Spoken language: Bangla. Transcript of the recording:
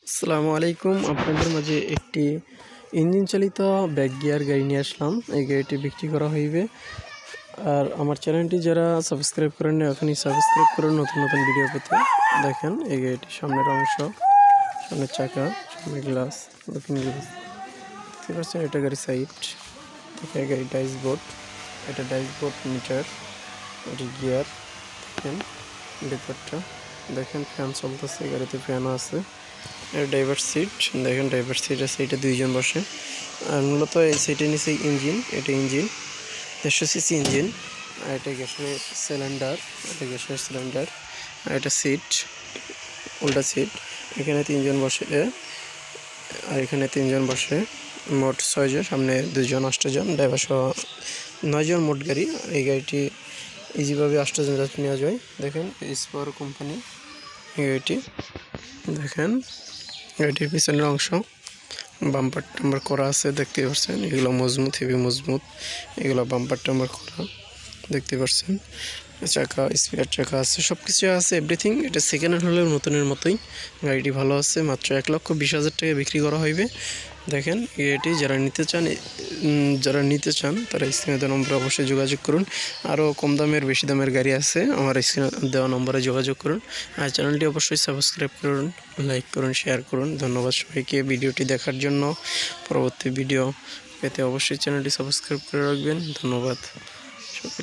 আসসালামু আলাইকুম। আপনাদের মাঝে একটি ইঞ্জিন চালিত ব্যাক গিয়ার গাড়ি নিয়ে আসলাম। এই গাড়িটি বিক্রি করা হইবে। আর আমার চ্যানেলটি যারা সাবস্ক্রাইব করেন না এখনই সাবস্ক্রাইব করুন নতুন নতুন ভিডিও পেতে। দেখেন এই গাড়িটির সামনের অংশ, সামনের চাকা, সামনের গ্লাস, লুকিং গ্লাস দেখতে পাচ্ছেন। এটা গাড়ি সাইড থেকে গাড়ি ড্যাশবোর্ড, এটা ড্যাশবোর্ড মিটার, এটা গিয়ার। দেখেন ব্যাপারটা, দেখেন ফ্যান চলতেছে, গাড়িতে ফ্যানও আছে। ড্রাইভার সিট দেখেন, ড্রাইভার সিটের সাইডে দুইজন বসে। আর মূলত এই সাইডের নিচে ইঞ্জিন, এটা ইঞ্জিন 150 সিসি ইঞ্জিন। আর এটা গ্যাসের সিলিন্ডার, এটা গ্যাসের সিলিন্ডার। আর এটা সিট, উল্টা সিট। এখানে তিনজন বসে, আর এখানে তিনজন বসে, মোট 6 জন। সামনে 2 জন, 8 জন, ড্রাইভার সহ 9 জন মোট গাড়ি। এই গাড়িটি ইজিভাবে 8 জন যাত্রী নেওয়া যায়। দেখেন স্পার কোম্পানি এই গাড়িটি। দেখেন গাড়িটির পিছনের অংশ বাম্পার টাম্পার করা আছে, দেখতে পাচ্ছেন। এগুলো মজবুত, হেভি মজবুত। এগুলো বাম্পার টাম্পার করা, দেখতে পাচ্ছেন। চাকা, স্পেয়ার চাকা আছে, সব কিছু আছে, এভরিথিং। এটা সেকেন্ড হ্যান্ড হলেও নতুনের মতোই। গাড়িটি ভালো আছে। মাত্র 1,20,000 টাকা বিক্রি করা হইবে। দেখেন এটি যারা নিতে চান তারা স্ক্রিনে দেওয়া নম্বরে অবশ্যই যোগাযোগ করুন। আরও কম দামের বেশি দামের গাড়ি আছে, আমার স্ক্রিনে দেওয়া নম্বরে যোগাযোগ করুন। আর চ্যানেলটি অবশ্যই সাবস্ক্রাইব করুন, লাইক করুন, শেয়ার করুন। ধন্যবাদ সবাইকে ভিডিওটি দেখার জন্য। পরবর্তী ভিডিও পেতে অবশ্যই চ্যানেলটি সাবস্ক্রাইব করে রাখবেন। ধন্যবাদ সকলকে।